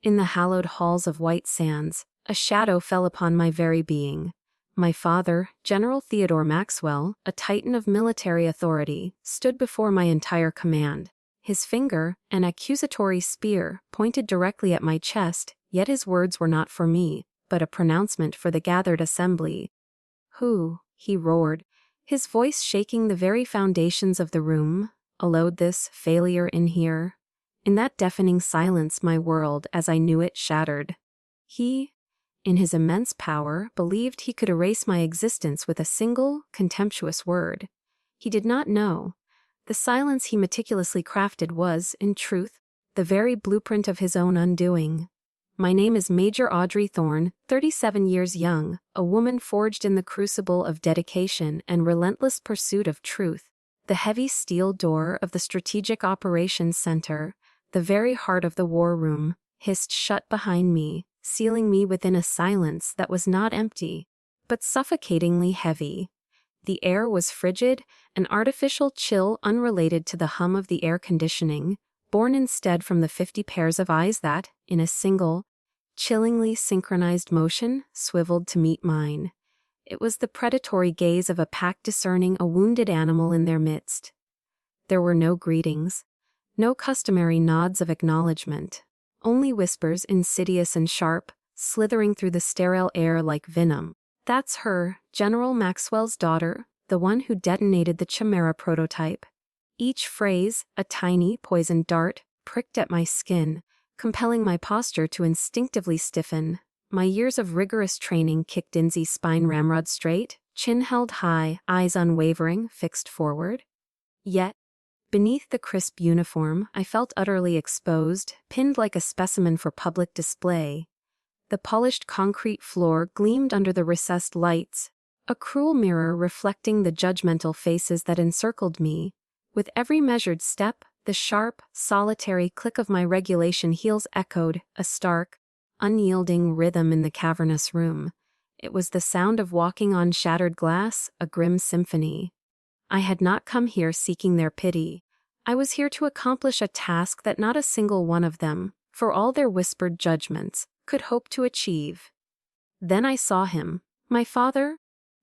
In the hallowed halls of White Sands, a shadow fell upon my very being. My father, General Theodore Maxwell, a titan of military authority, stood before my entire command. His finger, an accusatory spear, pointed directly at my chest, yet his words were not for me, but a pronouncement for the gathered assembly. "Who," he roared, his voice shaking the very foundations of the room, "allowed this failure in here?" In that deafening silence my world, as I knew it, shattered. He, in his immense power, believed he could erase my existence with a single, contemptuous word. He did not know. The silence he meticulously crafted was, in truth, the very blueprint of his own undoing. My name is Major Audrey Thorne, 37 years young, a woman forged in the crucible of dedication and relentless pursuit of truth. The heavy steel door of the Strategic Operations Center, the very heart of the war room, hissed shut behind me, sealing me within a silence that was not empty, but suffocatingly heavy. The air was frigid, an artificial chill unrelated to the hum of the air conditioning, born instead from the 50 pairs of eyes that, in a single, chillingly synchronized motion, swiveled to meet mine. It was the predatory gaze of a pack discerning a wounded animal in their midst. There were no greetings, no customary nods of acknowledgement, only whispers insidious and sharp, slithering through the sterile air like venom. "That's her, General Maxwell's daughter, the one who detonated the Chimera prototype." Each phrase, a tiny, poisoned dart, pricked at my skin, compelling my posture to instinctively stiffen. My years of rigorous training kicked Inzy's spine ramrod straight, chin held high, eyes unwavering, fixed forward. Yet, beneath the crisp uniform, I felt utterly exposed, pinned like a specimen for public display. The polished concrete floor gleamed under the recessed lights, a cruel mirror reflecting the judgmental faces that encircled me. With every measured step, the sharp, solitary click of my regulation heels echoed, a stark, unyielding rhythm in the cavernous room. It was the sound of walking on shattered glass, a grim symphony. I had not come here seeking their pity. I was here to accomplish a task that not a single one of them, for all their whispered judgments, could hope to achieve. Then I saw him. My father,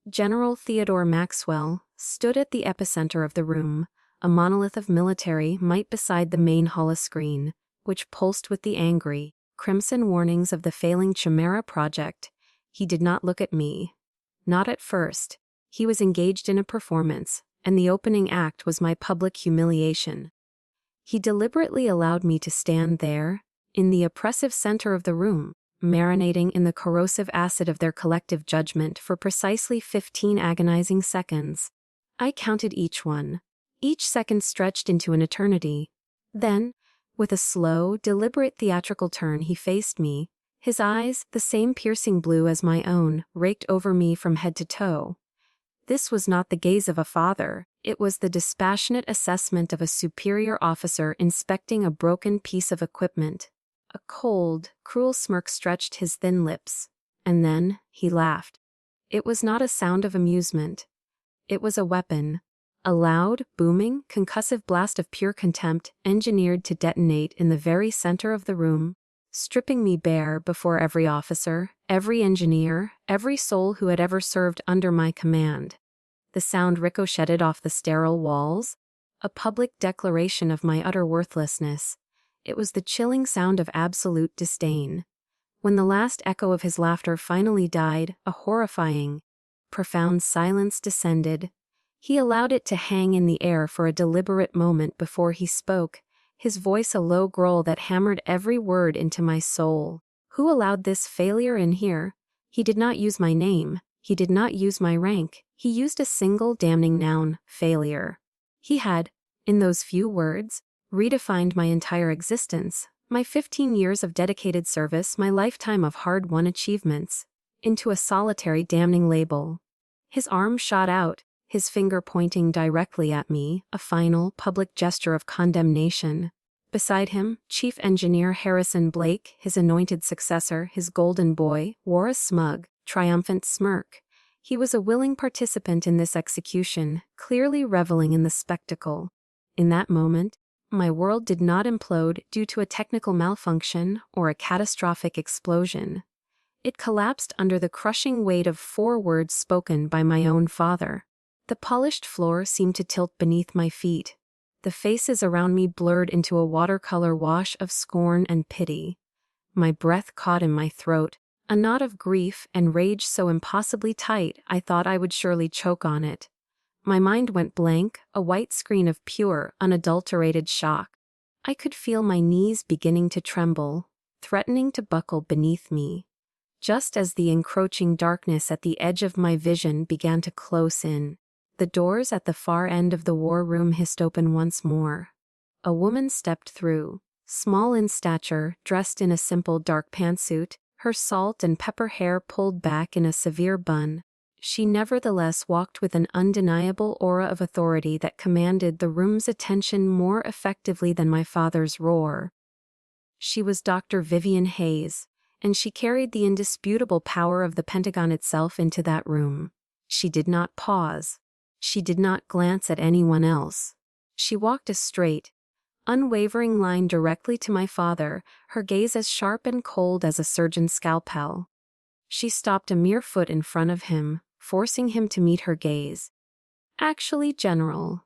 General Theodore Maxwell, stood at the epicenter of the room, a monolith of military might beside the main holoscreen, which pulsed with the angry, crimson warnings of the failing Chimera project. He did not look at me. Not at first. He was engaged in a performance, and the opening act was my public humiliation. He deliberately allowed me to stand there, in the oppressive center of the room, marinating in the corrosive acid of their collective judgment for precisely 15 agonizing seconds. I counted each one. Each second stretched into an eternity. Then, with a slow, deliberate theatrical turn, he faced me. His eyes, the same piercing blue as my own, raked over me from head to toe. This was not the gaze of a father, it was the dispassionate assessment of a superior officer inspecting a broken piece of equipment. A cold, cruel smirk stretched his thin lips, and then he laughed. It was not a sound of amusement. It was a weapon. A loud, booming, concussive blast of pure contempt engineered to detonate in the very center of the room, stripping me bare before every officer, every engineer, every soul who had ever served under my command. The sound ricocheted off the sterile walls, a public declaration of my utter worthlessness. It was the chilling sound of absolute disdain. When the last echo of his laughter finally died, a horrifying, profound silence descended. He allowed it to hang in the air for a deliberate moment before he spoke, his voice a low growl that hammered every word into my soul. "Who allowed this failure in here?" He did not use my name. He did not use my rank. He used a single damning noun, failure. He had, in those few words, redefined my entire existence, my 15 years of dedicated service, my lifetime of hard-won achievements, into a solitary damning label. His arm shot out, his finger pointing directly at me, a final, public gesture of condemnation. Beside him, Chief Engineer Harrison Blake, his anointed successor, his golden boy, wore a smug, triumphant smirk. He was a willing participant in this execution, clearly reveling in the spectacle. In that moment, my world did not implode due to a technical malfunction or a catastrophic explosion. It collapsed under the crushing weight of 4 words spoken by my own father. The polished floor seemed to tilt beneath my feet. The faces around me blurred into a watercolor wash of scorn and pity. My breath caught in my throat, a knot of grief and rage so impossibly tight I thought I would surely choke on it. My mind went blank, a white screen of pure, unadulterated shock. I could feel my knees beginning to tremble, threatening to buckle beneath me. Just as the encroaching darkness at the edge of my vision began to close in, the doors at the far end of the war room hissed open once more. A woman stepped through, small in stature, dressed in a simple dark pantsuit, her salt and pepper hair pulled back in a severe bun. She nevertheless walked with an undeniable aura of authority that commanded the room's attention more effectively than my father's roar. She was Dr. Vivian Hayes, and she carried the indisputable power of the Pentagon itself into that room. She did not pause. She did not glance at anyone else. She walked a straight, unwavering line directly to my father, her gaze as sharp and cold as a surgeon's scalpel. She stopped a mere foot in front of him, forcing him to meet her gaze. "Actually, General,"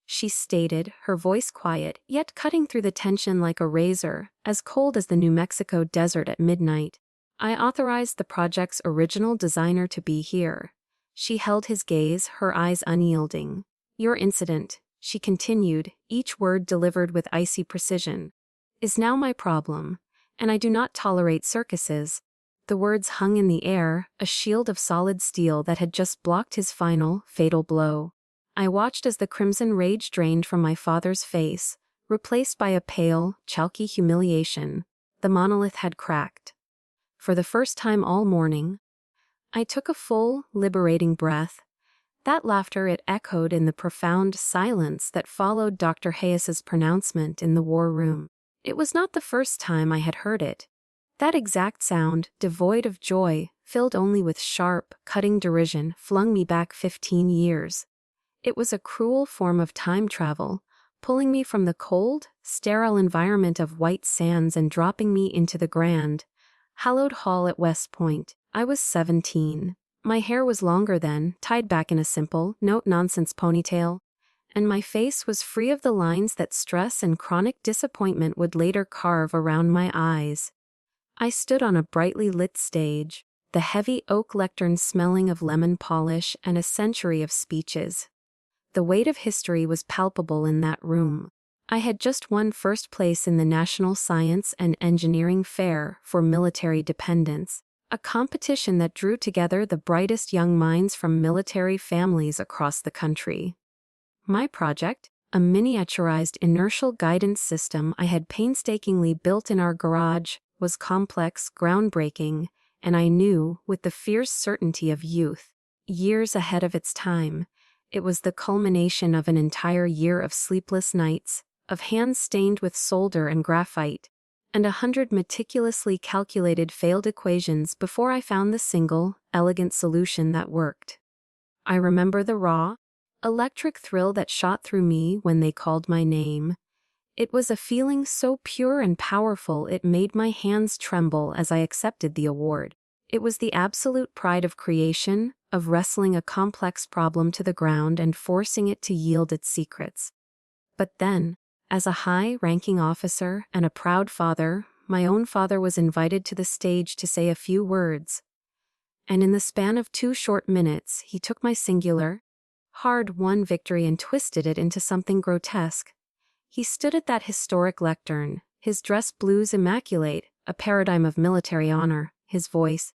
she stated, her voice quiet, yet cutting through the tension like a razor, as cold as the New Mexico desert at midnight. "I authorized the project's original designer to be here." She held his gaze, her eyes unyielding. "Your incident," she continued, each word delivered with icy precision, "is now my problem, and I do not tolerate circuses." The words hung in the air, a shield of solid steel that had just blocked his final, fatal blow. I watched as the crimson rage drained from my father's face, replaced by a pale, chalky humiliation. The monolith had cracked. For the first time all morning, I took a full, liberating breath. That laughter, it echoed in the profound silence that followed Dr. Hayes's pronouncement in the war room. It was not the first time I had heard it. That exact sound, devoid of joy, filled only with sharp, cutting derision, flung me back 15 years. It was a cruel form of time travel, pulling me from the cold, sterile environment of White Sands and dropping me into the grand, hallowed hall at West Point. I was 17. My hair was longer then, tied back in a simple, no-nonsense ponytail, and my face was free of the lines that stress and chronic disappointment would later carve around my eyes. I stood on a brightly lit stage, the heavy oak lectern smelling of lemon polish and a century of speeches. The weight of history was palpable in that room. I had just won first place in the National Science and Engineering Fair for military dependents, a competition that drew together the brightest young minds from military families across the country. My project, a miniaturized inertial guidance system I had painstakingly built in our garage, was complex, groundbreaking, and I knew, with the fierce certainty of youth, years ahead of its time, it was the culmination of an entire year of sleepless nights, of hands stained with solder and graphite, and 100 meticulously calculated failed equations before I found the single, elegant solution that worked. I remember the raw, electric thrill that shot through me when they called my name. It was a feeling so pure and powerful it made my hands tremble as I accepted the award. It was the absolute pride of creation, of wrestling a complex problem to the ground and forcing it to yield its secrets. But then, as a high-ranking officer and a proud father, my own father was invited to the stage to say a few words. And in the span of 2 short minutes, he took my singular, hard-won victory and twisted it into something grotesque. He stood at that historic lectern, his dress blues immaculate, a paradigm of military honor, his voice,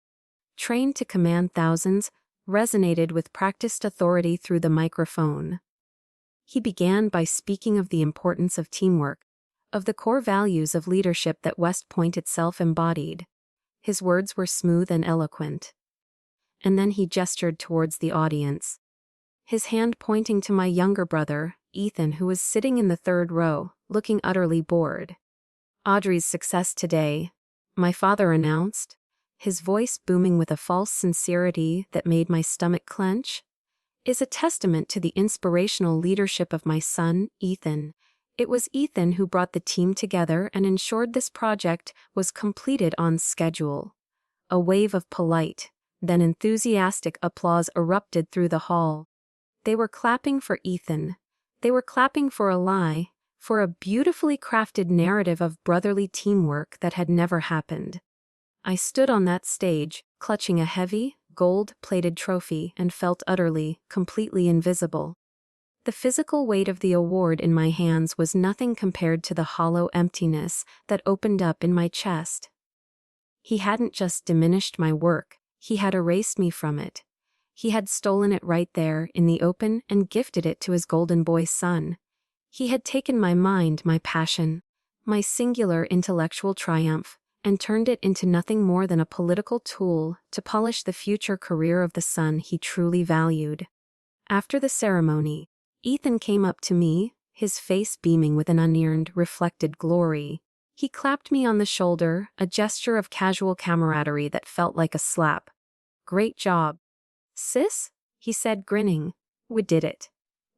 trained to command thousands, resonated with practiced authority through the microphone. He began by speaking of the importance of teamwork, of the core values of leadership that West Point itself embodied. His words were smooth and eloquent. And then he gestured towards the audience, his hand pointing to my younger brother, Ethan, who was sitting in the 3rd row, looking utterly bored. "Audrey's success today," my father announced, his voice booming with a false sincerity that made my stomach clench, "is a testament to the inspirational leadership of my son, Ethan. It was Ethan who brought the team together and ensured this project was completed on schedule. A wave of polite, then enthusiastic applause erupted through the hall. They were clapping for Ethan. They were clapping for a lie, for a beautifully crafted narrative of brotherly teamwork that had never happened. I stood on that stage, clutching a heavy, gold-plated trophy, and felt utterly, completely invisible. The physical weight of the award in my hands was nothing compared to the hollow emptiness that opened up in my chest. He hadn't just diminished my work, he had erased me from it. He had stolen it right there in the open and gifted it to his golden boy son. He had taken my mind, my passion, my singular intellectual triumph, and turned it into nothing more than a political tool to polish the future career of the son he truly valued. After the ceremony, Ethan came up to me, his face beaming with an unearned, reflected glory. He clapped me on the shoulder, a gesture of casual camaraderie that felt like a slap. "Great job, sis," he said, grinning. "We did it."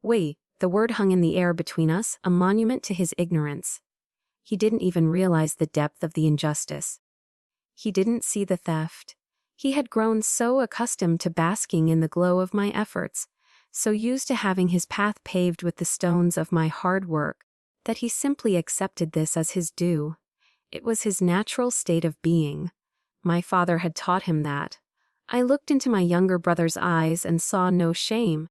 Wait, the word hung in the air between us, a monument to his ignorance. He didn't even realize the depth of the injustice. He didn't see the theft. He had grown so accustomed to basking in the glow of my efforts, so used to having his path paved with the stones of my hard work, that he simply accepted this as his due. It was his natural state of being. My father had taught him that. I looked into my younger brother's eyes and saw no shame,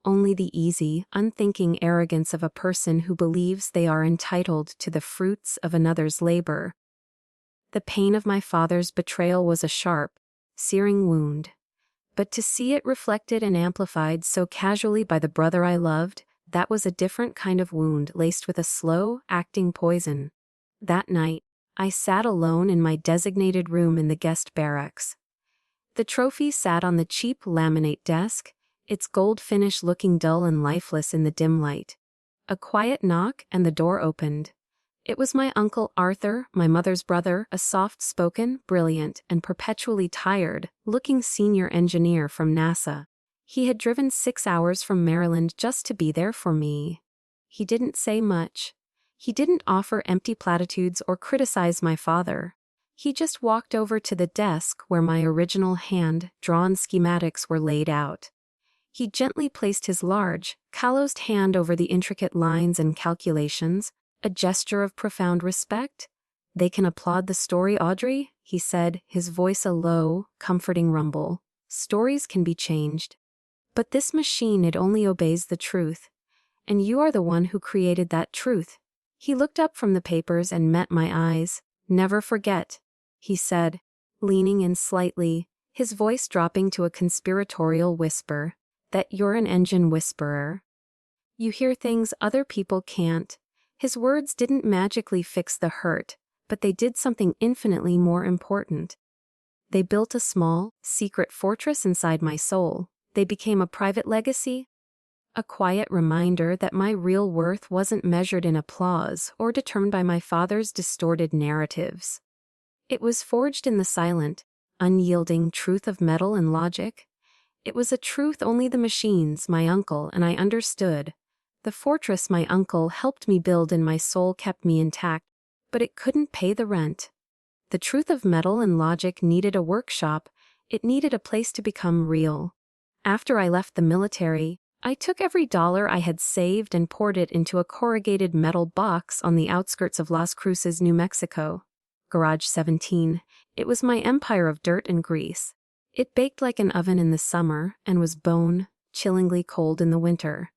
only the easy, unthinking arrogance of a person who believes they are entitled to the fruits of another's labor. The pain of my father's betrayal was a sharp, searing wound. But to see it reflected and amplified so casually by the brother I loved, that was a different kind of wound laced with a slow, acting poison. That night, I sat alone in my designated room in the guest barracks. The trophy sat on the cheap laminate desk, its gold finish looking dull and lifeless in the dim light. A quiet knock and the door opened. It was my uncle Arthur, my mother's brother, a soft-spoken, brilliant, and perpetually tired-looking senior engineer from NASA. He had driven 6 hours from Maryland just to be there for me. He didn't say much. He didn't offer empty platitudes or criticize my father. He just walked over to the desk where my original hand-drawn schematics were laid out. He gently placed his large, calloused hand over the intricate lines and calculations, a gesture of profound respect. "They can applaud the story, Audrey," he said, his voice a low, comforting rumble. "Stories can be changed. But this machine, it only obeys the truth. And you are the one who created that truth." He looked up from the papers and met my eyes. "Never forget," he said, leaning in slightly, his voice dropping to a conspiratorial whisper, "that you're an engine whisperer. You hear things other people can't." His words didn't magically fix the hurt, but they did something infinitely more important. They built a small, secret fortress inside my soul. They became a private legacy, a quiet reminder that my real worth wasn't measured in applause or determined by my father's distorted narratives. It was forged in the silent, unyielding truth of metal and logic. It was a truth only the machines, my uncle, and I understood. The fortress my uncle helped me build and my soul kept me intact, but it couldn't pay the rent. The truth of metal and logic needed a workshop. It needed a place to become real. After I left the military, I took every dollar I had saved and poured it into a corrugated metal box on the outskirts of Las Cruces, New Mexico. Garage 17. It was my empire of dirt and grease. It baked like an oven in the summer and was bone, chillingly cold in the winter.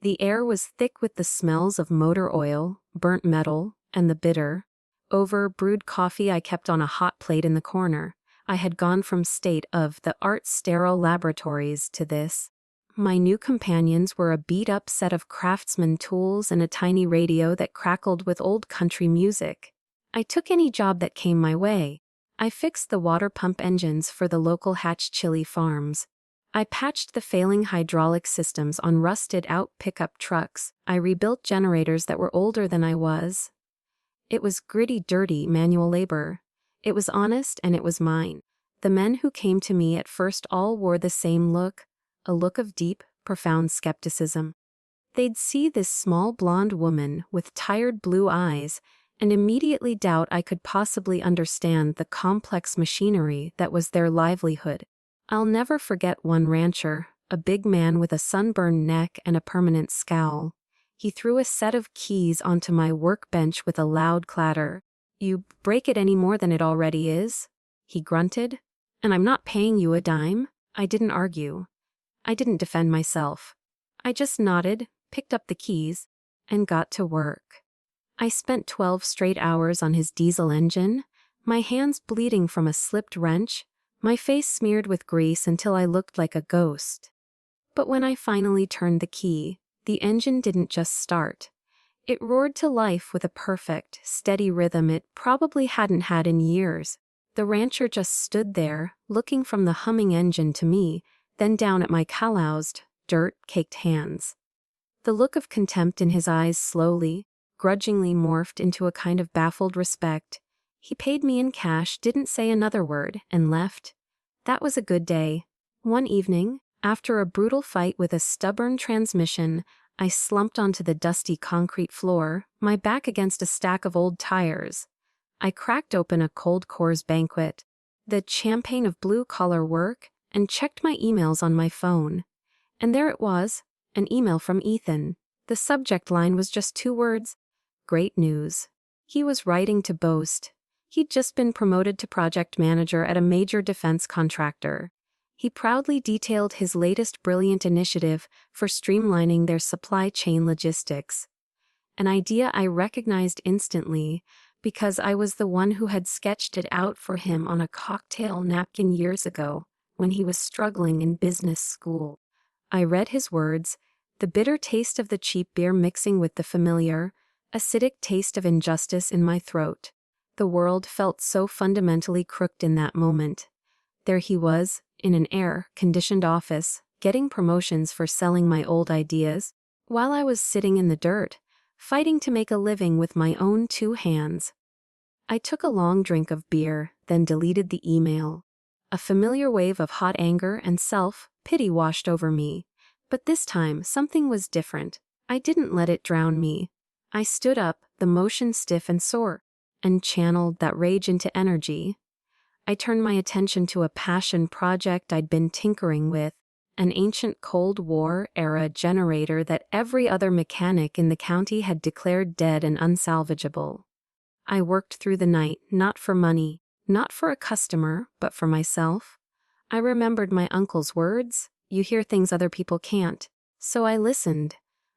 The air was thick with the smells of motor oil, burnt metal, and the bitter, over-brewed coffee I kept on a hot plate in the corner. I had gone from state of the art sterile laboratories to this. My new companions were a beat-up set of craftsman tools and a tiny radio that crackled with old country music. I took any job that came my way. I fixed the water pump engines for the local Hatch Chili farms. I patched the failing hydraulic systems on rusted-out pickup trucks. I rebuilt generators that were older than I was. It was gritty, dirty manual labor. It was honest and it was mine. The men who came to me at first all wore the same look, a look of deep, profound skepticism. They'd see this small blonde woman with tired blue eyes and immediately doubt I could possibly understand the complex machinery that was their livelihood. I'll never forget one rancher, a big man with a sunburned neck and a permanent scowl. He threw a set of keys onto my workbench with a loud clatter. "You break it any more than it already is?" he grunted. "And I'm not paying you a dime." I didn't argue. I didn't defend myself. I just nodded, picked up the keys, and got to work. I spent 12 straight hours on his diesel engine, my hands bleeding from a slipped wrench, my face smeared with grease until I looked like a ghost. But when I finally turned the key, the engine didn't just start. It roared to life with a perfect, steady rhythm it probably hadn't had in years. The rancher just stood there, looking from the humming engine to me, then down at my calloused, dirt-caked hands. The look of contempt in his eyes slowly, grudgingly morphed into a kind of baffled respect. He paid me in cash, didn't say another word, and left. That was a good day. One evening, after a brutal fight with a stubborn transmission, I slumped onto the dusty concrete floor, my back against a stack of old tires. I cracked open a cold Coors Banquet, the champagne of blue-collar work, and checked my emails on my phone. And there it was, an email from Ethan. The subject line was just 2 words: great news. He was writing to boast. He'd just been promoted to project manager at a major defense contractor. He proudly detailed his latest brilliant initiative for streamlining their supply chain logistics. An idea I recognized instantly, because I was the one who had sketched it out for him on a cocktail napkin years ago, when he was struggling in business school. I read his words, the bitter taste of the cheap beer mixing with the familiar, acidic taste of injustice in my throat. The world felt so fundamentally crooked in that moment. There he was, in an air-conditioned office, getting promotions for selling my old ideas, while I was sitting in the dirt, fighting to make a living with my own 2 hands. I took a long drink of beer, then deleted the email. A familiar wave of hot anger and self-pity washed over me. But this time, something was different. I didn't let it drown me. I stood up, the motion stiff and sore, and channeled that rage into energy. I turned my attention to a passion project I'd been tinkering with, an ancient Cold War-era generator that every other mechanic in the county had declared dead and unsalvageable. I worked through the night, not for money, not for a customer, but for myself. I remembered my uncle's words, "You hear things other people can't." So I listened.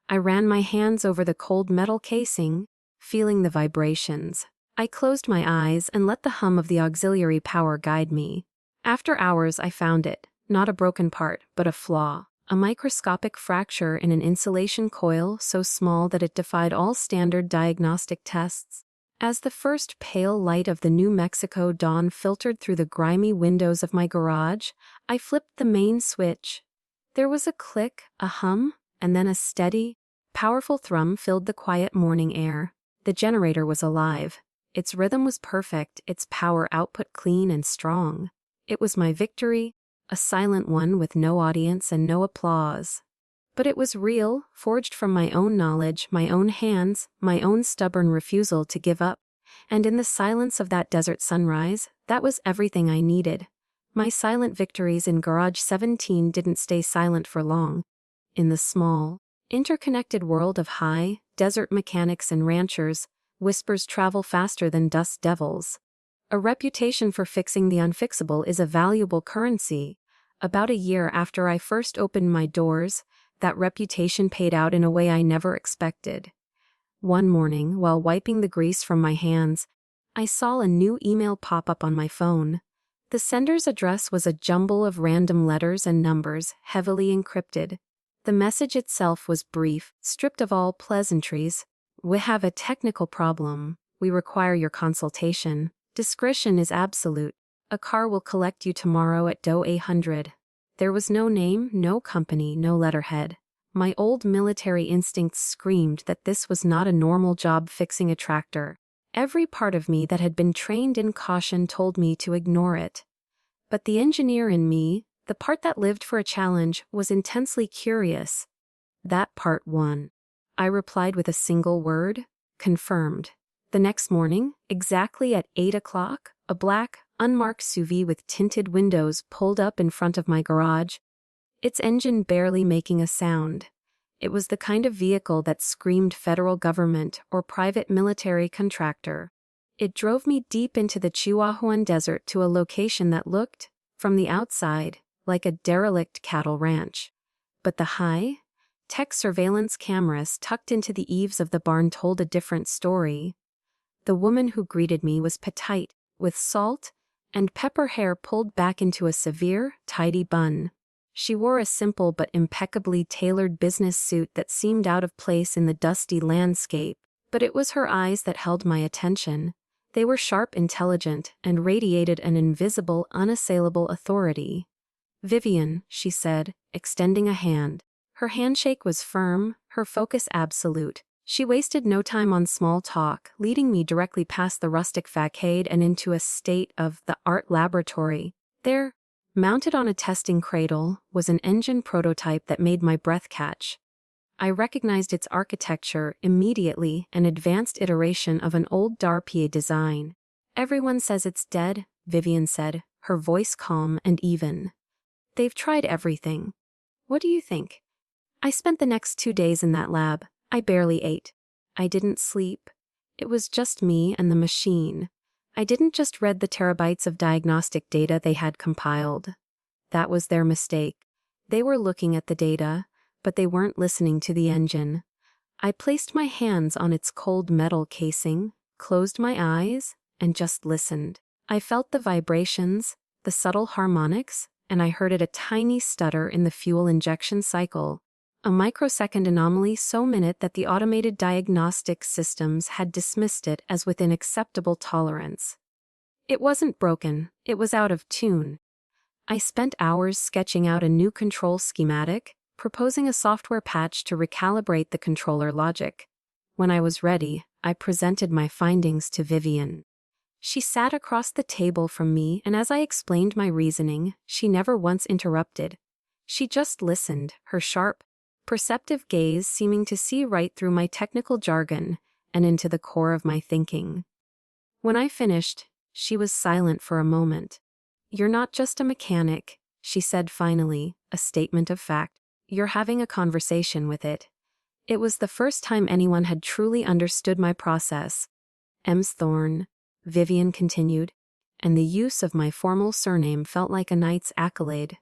I ran my hands over the cold metal casing, feeling the vibrations. I closed my eyes and let the hum of the auxiliary power guide me. After hours I found it, not a broken part, but a flaw, a microscopic fracture in an insulation coil so small that it defied all standard diagnostic tests. As the first pale light of the New Mexico dawn filtered through the grimy windows of my garage, I flipped the main switch. There was a click, a hum, and then a steady, powerful thrum filled the quiet morning air. The generator was alive. Its rhythm was perfect, its power output clean and strong. It was my victory, a silent one with no audience and no applause. But it was real, forged from my own knowledge, my own hands, my own stubborn refusal to give up. And in the silence of that desert sunrise, that was everything I needed. My silent victories in Garage 17 didn't stay silent for long. In the small, interconnected world of high, desert mechanics and ranchers, whispers travel faster than dust devils. A reputation for fixing the unfixable is a valuable currency. About a year after I first opened my doors, that reputation paid out in a way I never expected. One morning, while wiping the grease from my hands, I saw a new email pop up on my phone. The sender's address was a jumble of random letters and numbers, heavily encrypted. The message itself was brief, stripped of all pleasantries. "We have a technical problem. We require your consultation. Discretion is absolute. A car will collect you tomorrow at Doe 800. There was no name, no company, no letterhead. My old military instincts screamed that this was not a normal job fixing a tractor. Every part of me that had been trained in caution told me to ignore it. But the engineer in me, the part that lived for a challenge, was intensely curious. That part won. I replied with a single word, confirmed. The next morning, exactly at 8 o'clock, a black, unmarked SUV with tinted windows pulled up in front of my garage, its engine barely making a sound. It was the kind of vehicle that screamed federal government or private military contractor. It drove me deep into the Chihuahuan desert to a location that looked, from the outside, like a derelict cattle ranch. But the high-tech surveillance cameras tucked into the eaves of the barn told a different story. The woman who greeted me was petite, with salt and pepper hair pulled back into a severe, tidy bun. She wore a simple but impeccably tailored business suit that seemed out of place in the dusty landscape, but it was her eyes that held my attention. They were sharp, intelligent, and radiated an invisible, unassailable authority. "Vivian," she said, extending a hand. Her handshake was firm, her focus absolute. She wasted no time on small talk, leading me directly past the rustic facade and into a state-of-the-art laboratory. There, mounted on a testing cradle, was an engine prototype that made my breath catch. I recognized its architecture immediately, an advanced iteration of an old Darpier design. "Everyone says it's dead," Vivian said, her voice calm and even. "They've tried everything. What do you think?" I spent the next 2 days in that lab. I barely ate. I didn't sleep. It was just me and the machine. I didn't just read the terabytes of diagnostic data they had compiled. That was their mistake. They were looking at the data, but they weren't listening to the engine. I placed my hands on its cold metal casing, closed my eyes, and just listened. I felt the vibrations, the subtle harmonics, and I heard a tiny stutter in the fuel injection cycle. A microsecond anomaly so minute that the automated diagnostic systems had dismissed it as within acceptable tolerance. It wasn't broken, it was out of tune. I spent hours sketching out a new control schematic, proposing a software patch to recalibrate the controller logic. When I was ready, I presented my findings to Vivian. She sat across the table from me, and as I explained my reasoning, she never once interrupted. She just listened, her sharp, perceptive gaze seeming to see right through my technical jargon and into the core of my thinking. When I finished, she was silent for a moment. "You're not just a mechanic," she said finally, a statement of fact. "You're having a conversation with it." It was the first time anyone had truly understood my process. "Ems Thorne," Vivian continued, and the use of my formal surname felt like a knight's accolade.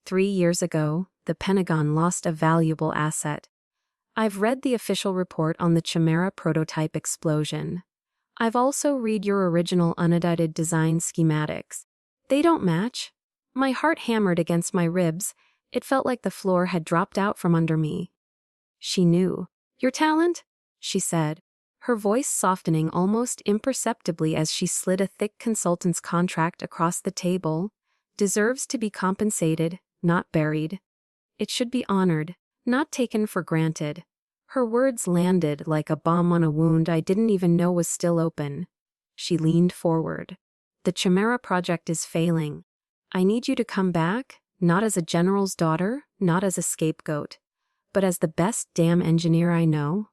3 years ago, the Pentagon lost a valuable asset. I've read the official report on the Chimera prototype explosion. I've also read your original unedited design schematics. They don't match. My heart hammered against my ribs. It felt like the floor had dropped out from under me. She knew. "Your talent?" she said, her voice softening almost imperceptibly as she slid a thick consultant's contract across the table, "deserves to be compensated, not buried. It should be honored, not taken for granted." Her words landed like a bomb on a wound I didn't even know was still open. She leaned forward. "The Chimera project is failing. I need you to come back, not as a general's daughter, not as a scapegoat, but as the best damn engineer I know."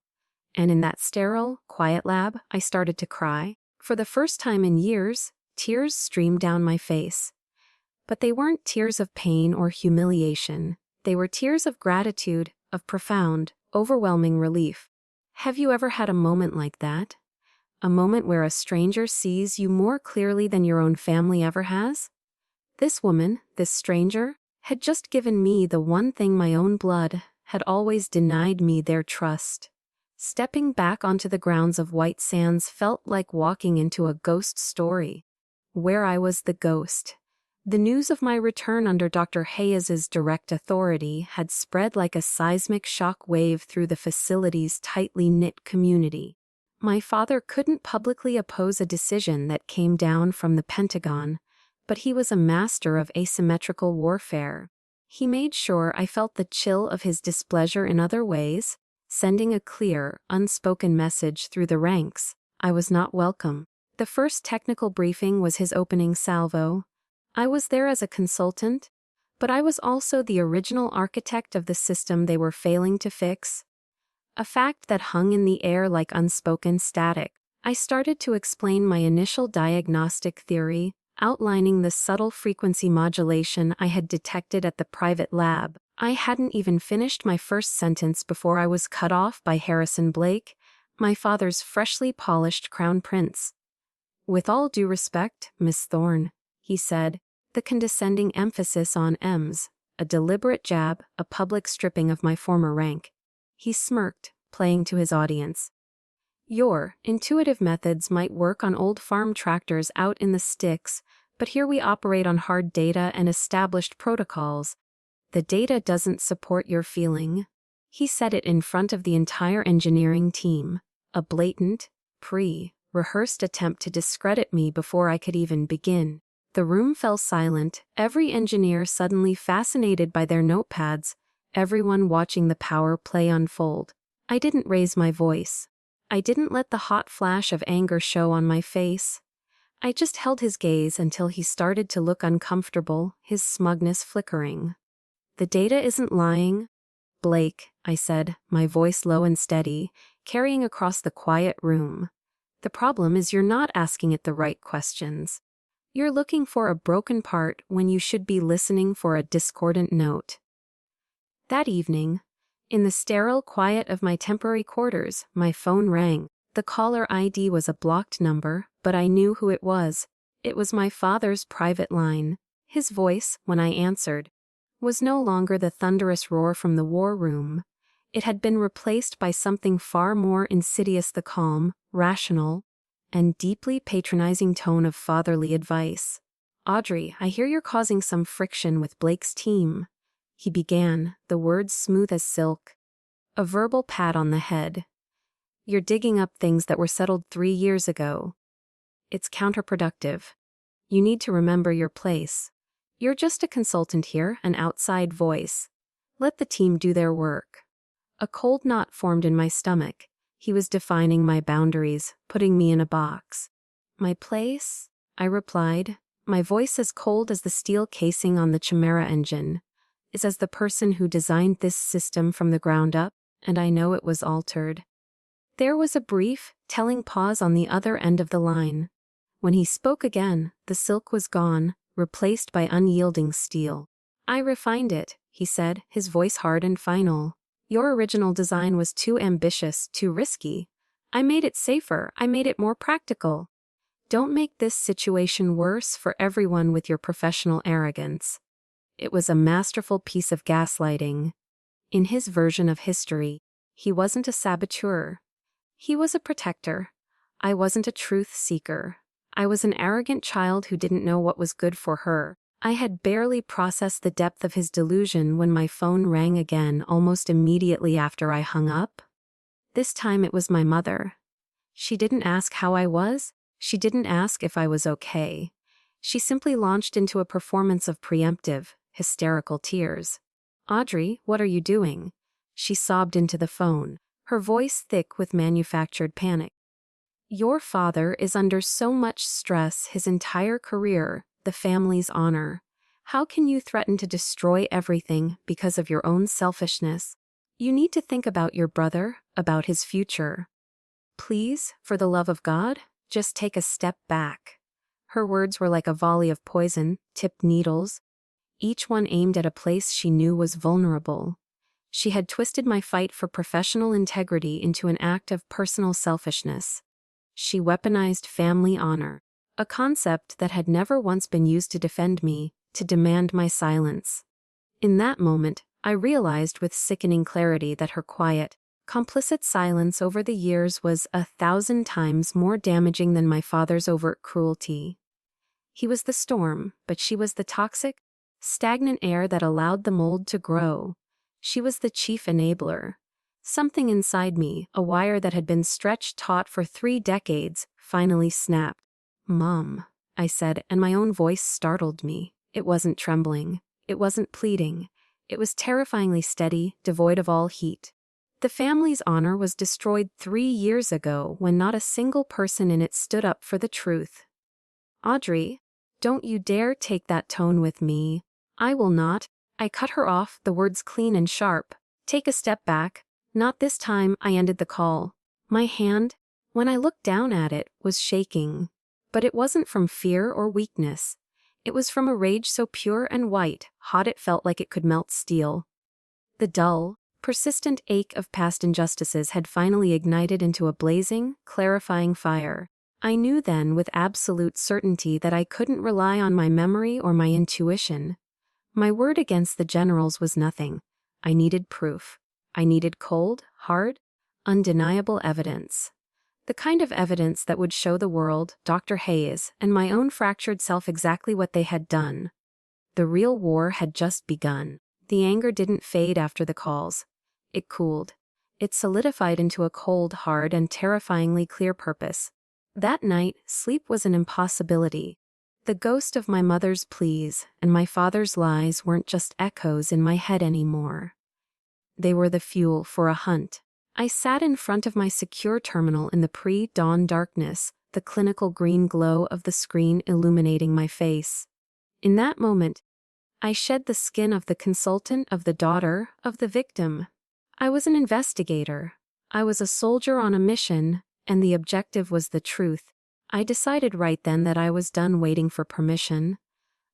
And in that sterile, quiet lab, I started to cry. For the first time in years, tears streamed down my face. But they weren't tears of pain or humiliation. They were tears of gratitude, of profound, overwhelming relief. Have you ever had a moment like that? A moment where a stranger sees you more clearly than your own family ever has? This woman, this stranger, had just given me the one thing my own blood had always denied me: their trust. Stepping back onto the grounds of White Sands felt like walking into a ghost story, where I was the ghost. The news of my return under Dr. Hayes's direct authority had spread like a seismic shock wave through the facility's tightly knit community. My father couldn't publicly oppose a decision that came down from the Pentagon, but he was a master of asymmetrical warfare. He made sure I felt the chill of his displeasure in other ways, sending a clear, unspoken message through the ranks: I was not welcome. The first technical briefing was his opening salvo. I was there as a consultant, But I was also the original architect of the system they were failing to fix. A fact that hung in the air like unspoken static. I started to explain my initial diagnostic theory, outlining the subtle frequency modulation I had detected at the private lab. I hadn't even finished my first sentence before I was cut off by Harrison Blake, my father's freshly polished crown prince. "With all due respect, Miss Thorne," he said, the condescending emphasis on M's, a deliberate jab, a public stripping of my former rank. He smirked, playing to his audience. "Your intuitive methods might work on old farm tractors out in the sticks, but here we operate on hard data and established protocols. The data doesn't support your feeling." He said it in front of the entire engineering team, a blatant, pre-rehearsed attempt to discredit me before I could even begin. The room fell silent, every engineer suddenly fascinated by their notepads, everyone watching the power play unfold. I didn't raise my voice. I didn't let the hot flash of anger show on my face. I just held his gaze until he started to look uncomfortable, his smugness flickering. "The data isn't lying, Blake," I said, my voice low and steady, carrying across the quiet room. "The problem is you're not asking it the right questions. You're looking for a broken part when you should be listening for a discordant note." That evening, in the sterile quiet of my temporary quarters, my phone rang. The caller ID was a blocked number, but I knew who it was. It was my father's private line. His voice, when I answered, was no longer the thunderous roar from the war room. It had been replaced by something far more insidious, the calm, rational, and deeply patronizing tone of fatherly advice. "Audrey, I hear you're causing some friction with Blake's team," he began, the words smooth as silk. A verbal pat on the head. "You're digging up things that were settled 3 years ago. It's counterproductive. You need to remember your place. You're just a consultant here, an outside voice. Let the team do their work." A cold knot formed in my stomach. He was defining my boundaries, putting me in a box. "My place?" I replied, my voice as cold as the steel casing on the Chimera engine, "is as the person who designed this system from the ground up, and I know it was altered." There was a brief, telling pause on the other end of the line. When he spoke again, the silk was gone, replaced by unyielding steel. "I refined it," he said, his voice hard and final. "Your original design was too ambitious, too risky. I made it safer, I made it more practical. Don't make this situation worse for everyone with your professional arrogance." It was a masterful piece of gaslighting. In his version of history, he wasn't a saboteur. He was a protector. I wasn't a truth seeker. I was an arrogant child who didn't know what was good for her. I had barely processed the depth of his delusion when my phone rang again almost immediately after I hung up. This time it was my mother. She didn't ask how I was. She didn't ask if I was okay. She simply launched into a performance of preemptive, hysterical tears. "Audrey, what are you doing?" She sobbed into the phone, her voice thick with manufactured panic. "Your father is under so much stress, his entire career, the family's honor. How can you threaten to destroy everything because of your own selfishness? You need to think about your brother, about his future. Please, for the love of God, just take a step back." Her words were like a volley of poison, tipped needles, each one aimed at a place she knew was vulnerable. She had twisted my fight for professional integrity into an act of personal selfishness. She weaponized family honor, a concept that had never once been used to defend me, to demand my silence. In that moment, I realized with sickening clarity that her quiet, complicit silence over the years was 1,000 times more damaging than my father's overt cruelty. He was the storm, but she was the toxic, stagnant air that allowed the mold to grow. She was the chief enabler. Something inside me, a wire that had been stretched taut for 3 decades, finally snapped. "Mom," I said, and my own voice startled me. It wasn't trembling. It wasn't pleading. It was terrifyingly steady, devoid of all heat. The family's honor was destroyed 3 years ago when not a single person in it stood up for the truth. "Audrey, don't you dare take that tone with me. I will not. I cut her off, the words clean and sharp. Take a step back. Not this time, I ended the call. My hand, when I looked down at it, was shaking. But it wasn't from fear or weakness. It was from a rage so pure and white, hot it felt like it could melt steel. The dull, persistent ache of past injustices had finally ignited into a blazing, clarifying fire. I knew then with absolute certainty that I couldn't rely on my memory or my intuition. My word against the generals was nothing. I needed proof. I needed cold, hard, undeniable evidence. The kind of evidence that would show the world, Dr. Hayes, and my own fractured self exactly what they had done. The real war had just begun. The anger didn't fade after the calls. It cooled. It solidified into a cold, hard, and terrifyingly clear purpose. That night, sleep was an impossibility. The ghost of my mother's pleas and my father's lies weren't just echoes in my head anymore. They were the fuel for a hunt. I sat in front of my secure terminal in the pre-dawn darkness, the clinical green glow of the screen illuminating my face. In that moment, I shed the skin of the consultant, of the daughter, of the victim. I was an investigator. I was a soldier on a mission, and the objective was the truth. I decided right then that I was done waiting for permission.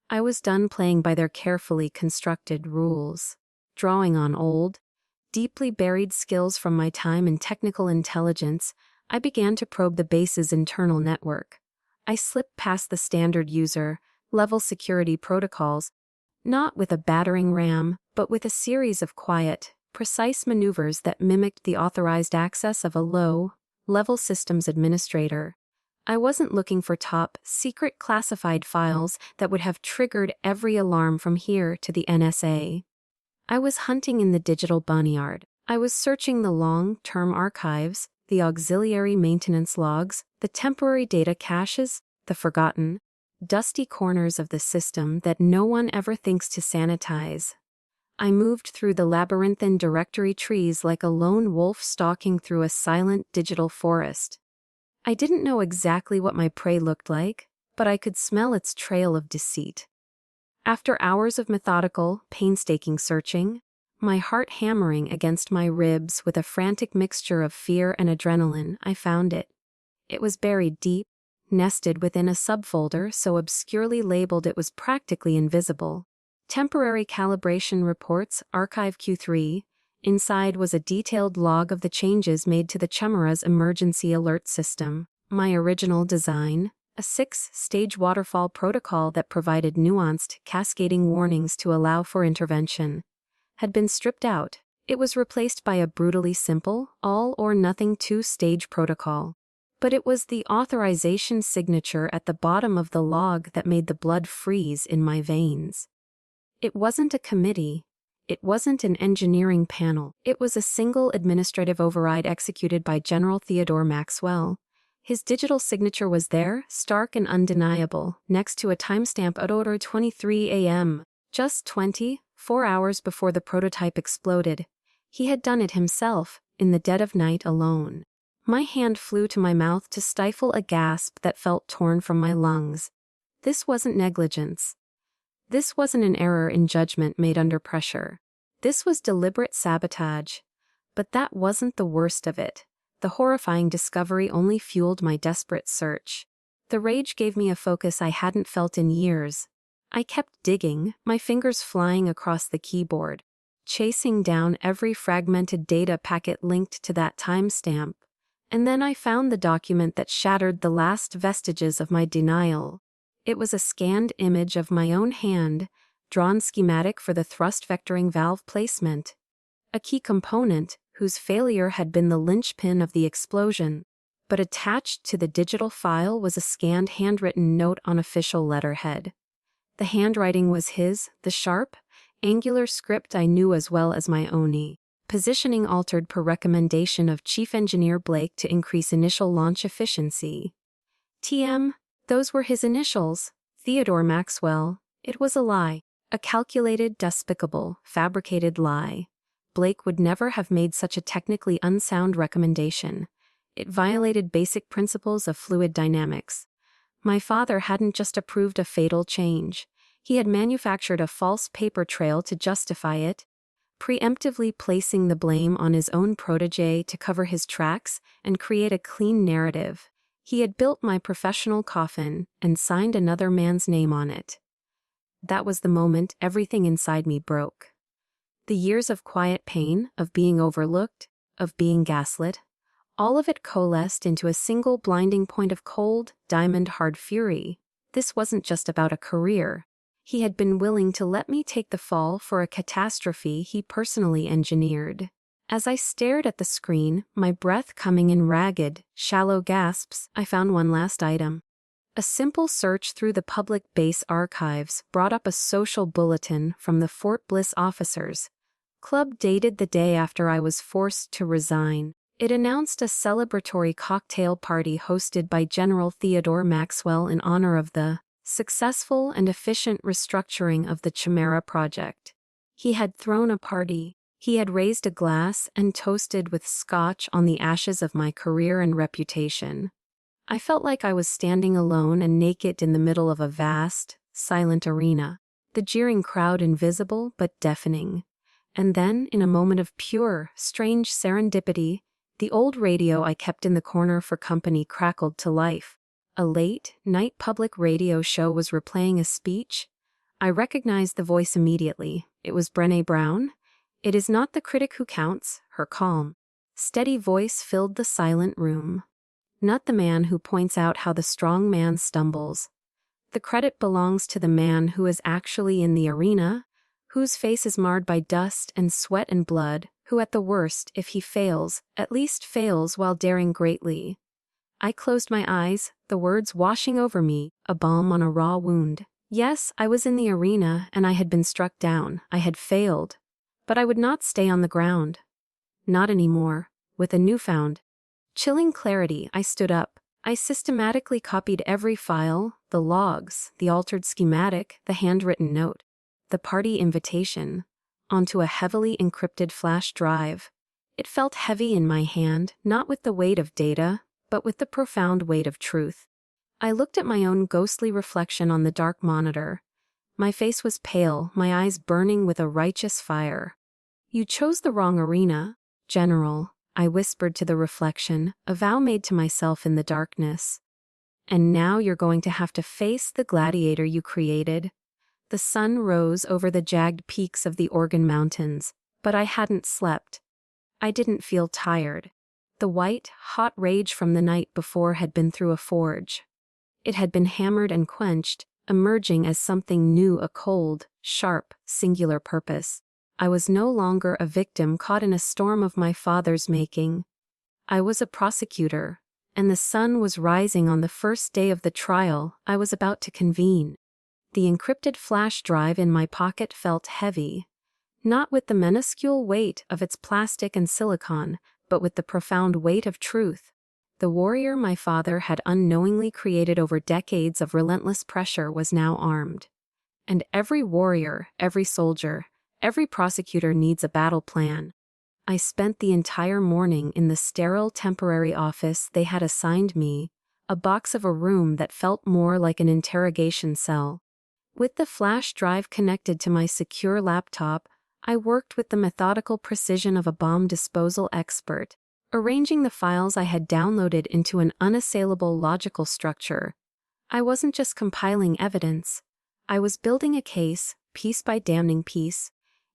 I was done playing by their carefully constructed rules. Drawing on old, deeply buried skills from my time in technical intelligence, I began to probe the base's internal network. I slipped past the standard user-level security protocols, not with a battering ram, but with a series of quiet, precise maneuvers that mimicked the authorized access of a low-level systems administrator. I wasn't looking for top-secret classified files that would have triggered every alarm from here to the NSA. I was hunting in the digital boneyard. I was searching the long-term archives, the auxiliary maintenance logs, the temporary data caches, the forgotten, dusty corners of the system that no one ever thinks to sanitize. I moved through the labyrinthine directory trees like a lone wolf stalking through a silent digital forest. I didn't know exactly what my prey looked like, but I could smell its trail of deceit. After hours of methodical, painstaking searching, my heart hammering against my ribs with a frantic mixture of fear and adrenaline, I found it. It was buried deep, nested within a subfolder so obscurely labeled it was practically invisible. Temporary calibration reports, Archive Q3. Inside was a detailed log of the changes made to the Chimera's emergency alert system. My original design, a 6-stage waterfall protocol that provided nuanced, cascading warnings to allow for intervention, had been stripped out. It was replaced by a brutally simple, all-or-nothing 2-stage protocol. But it was the authorization signature at the bottom of the log that made the blood freeze in my veins. It wasn't a committee. It wasn't an engineering panel. It was a single administrative override executed by General Theodore Maxwell. His digital signature was there, stark and undeniable, next to a timestamp at 23 a.m., just 24 hours before the prototype exploded. He had done it himself, in the dead of night alone. My hand flew to my mouth to stifle a gasp that felt torn from my lungs. This wasn't negligence. This wasn't an error in judgment made under pressure. This was deliberate sabotage. But that wasn't the worst of it. The horrifying discovery only fueled my desperate search. The rage gave me a focus I hadn't felt in years. I kept digging, my fingers flying across the keyboard, chasing down every fragmented data packet linked to that timestamp. And then I found the document that shattered the last vestiges of my denial. It was a scanned image of my own hand, drawn schematic for the thrust vectoring valve placement. A key component, whose failure had been the linchpin of the explosion. But attached to the digital file was a scanned handwritten note on official letterhead. The handwriting was his, the sharp, angular script I knew as well as my own. Positioning altered per recommendation of Chief Engineer Blake to increase initial launch efficiency. TM, those were his initials, Theodore Maxwell. It was a lie, a calculated, despicable, fabricated lie. Blake would never have made such a technically unsound recommendation. It violated basic principles of fluid dynamics. My father hadn't just approved a fatal change. He had manufactured a false paper trail to justify it, preemptively placing the blame on his own protégé to cover his tracks and create a clean narrative. He had built my professional coffin and signed another man's name on it. That was the moment everything inside me broke. The years of quiet pain, of being overlooked, of being gaslit, all of it coalesced into a single blinding point of cold, diamond-hard fury. This wasn't just about a career. He had been willing to let me take the fall for a catastrophe he personally engineered. As I stared at the screen, my breath coming in ragged, shallow gasps, I found one last item. A simple search through the public base archives brought up a social bulletin from the Fort Bliss officers' club dated the day after I was forced to resign. It announced a celebratory cocktail party hosted by General Theodore Maxwell in honor of the successful and efficient restructuring of the Chimera project. He had thrown a party. He had raised a glass and toasted with scotch on the ashes of my career and reputation. I felt like I was standing alone and naked in the middle of a vast, silent arena, the jeering crowd invisible but deafening. And then, in a moment of pure, strange serendipity, the old radio I kept in the corner for company crackled to life. A late-night public radio show was replaying a speech. I recognized the voice immediately. It was Brené Brown. It is not the critic who counts, her calm, steady voice filled the silent room. Not the man who points out how the strong man stumbles. The credit belongs to the man who is actually in the arena, whose face is marred by dust and sweat and blood, who at the worst, if he fails, at least fails while daring greatly. I closed my eyes, the words washing over me, a balm on a raw wound. Yes, I was in the arena and I had been struck down, I had failed. But I would not stay on the ground. Not anymore. With a newfound, chilling clarity, I stood up. I systematically copied every file, the logs, the altered schematic, the handwritten note, the party invitation, onto a heavily encrypted flash drive. It felt heavy in my hand, not with the weight of data, but with the profound weight of truth. I looked at my own ghostly reflection on the dark monitor. My face was pale, my eyes burning with a righteous fire. You chose the wrong arena, General, I whispered to the reflection, a vow made to myself in the darkness. And now you're going to have to face the gladiator you created. The sun rose over the jagged peaks of the Organ Mountains, but I hadn't slept. I didn't feel tired. The white, hot rage from the night before had been through a forge. It had been hammered and quenched, emerging as something new, a cold, sharp, singular purpose. I was no longer a victim caught in a storm of my father's making. I was a prosecutor, and the sun was rising on the first day of the trial I was about to convene. The encrypted flash drive in my pocket felt heavy, not with the minuscule weight of its plastic and silicon, but with the profound weight of truth. The warrior my father had unknowingly created over decades of relentless pressure was now armed. And every warrior, every soldier, every prosecutor needs a battle plan. I spent the entire morning in the sterile temporary office they had assigned me, a box of a room that felt more like an interrogation cell. With the flash drive connected to my secure laptop, I worked with the methodical precision of a bomb disposal expert, arranging the files I had downloaded into an unassailable logical structure. I wasn't just compiling evidence. I was building a case, piece by damning piece.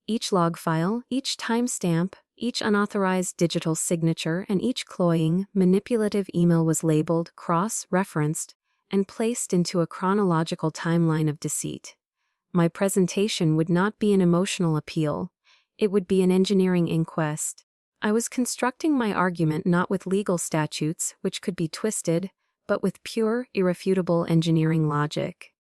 Each log file, each timestamp, each unauthorized digital signature, and each cloying, manipulative email was labeled, cross-referenced, and placed into a chronological timeline of deceit. My presentation would not be an emotional appeal. It would be an engineering inquest. I was constructing my argument not with legal statutes, which could be twisted, but with pure, irrefutable engineering logic.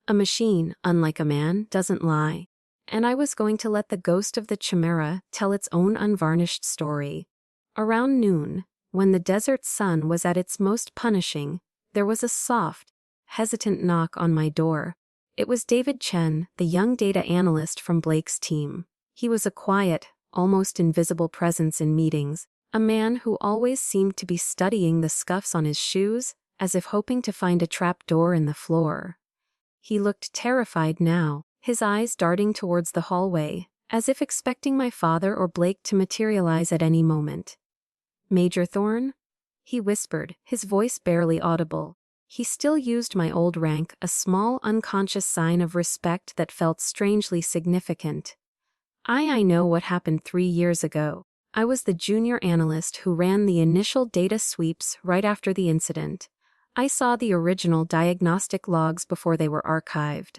A machine, unlike a man, doesn't lie. And I was going to let the ghost of the Chimera tell its own unvarnished story. Around noon, when the desert sun was at its most punishing, there was a soft, hesitant knock on my door. It was David Chen, the young data analyst from Blake's team. He was a quiet, almost invisible presence in meetings, a man who always seemed to be studying the scuffs on his shoes, as if hoping to find a trap door in the floor. He looked terrified now, his eyes darting towards the hallway, as if expecting my father or Blake to materialize at any moment. "Major Thorne?" he whispered, his voice barely audible. He still used my old rank, a small unconscious sign of respect that felt strangely significant. I know what happened 3 years ago. I was the junior analyst who ran the initial data sweeps right after the incident. I saw the original diagnostic logs before they were archived.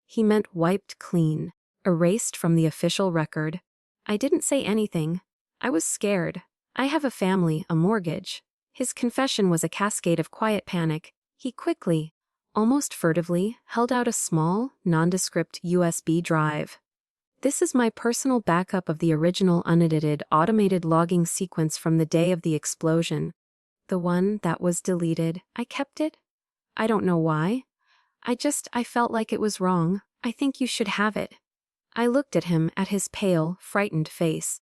He meant wiped clean, erased from the official record. I didn't say anything. I was scared. I have a family, a mortgage. His confession was a cascade of quiet panic. He quickly, almost furtively, held out a small, nondescript USB drive. "This is my personal backup of the original unedited automated logging sequence from the day of the explosion. The one that was deleted. I kept it. I don't know why. I felt like it was wrong. I think you should have it." I looked at him, at his pale, frightened face,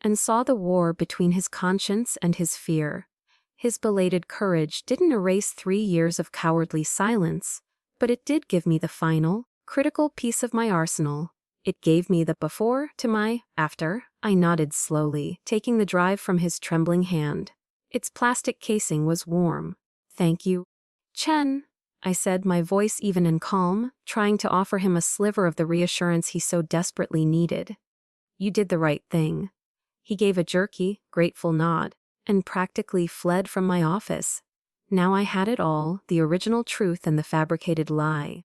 and saw the war between his conscience and his fear. His belated courage didn't erase 3 years of cowardly silence, but it did give me the final, critical piece of my arsenal. It gave me the before to my after. I nodded slowly, taking the drive from his trembling hand. Its plastic casing was warm. "Thank you, Chen," I said, my voice even and calm, trying to offer him a sliver of the reassurance he so desperately needed. "You did the right thing." He gave a jerky, grateful nod, and practically fled from my office. Now I had it all, the original truth and the fabricated lie.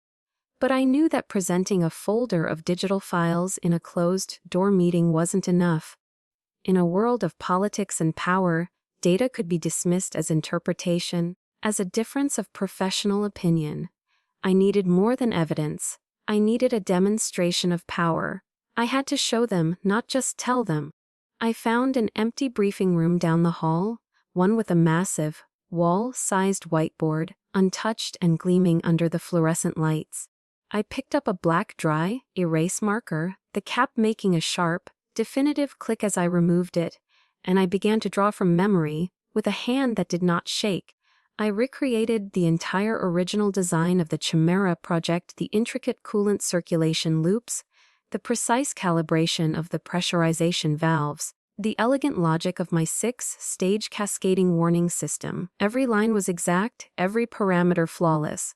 But I knew that presenting a folder of digital files in a closed-door meeting wasn't enough. In a world of politics and power, data could be dismissed as interpretation, as a difference of professional opinion. I needed more than evidence. I needed a demonstration of power. I had to show them, not just tell them. I found an empty briefing room down the hall, one with a massive, wall-sized whiteboard, untouched and gleaming under the fluorescent lights. I picked up a black dry erase marker, the cap making a sharp, definitive click as I removed it, and I began to draw from memory, with a hand that did not shake. I recreated the entire original design of the Chimera project, the intricate coolant circulation loops, the precise calibration of the pressurization valves, the elegant logic of my 6-stage cascading warning system. Every line was exact, every parameter flawless.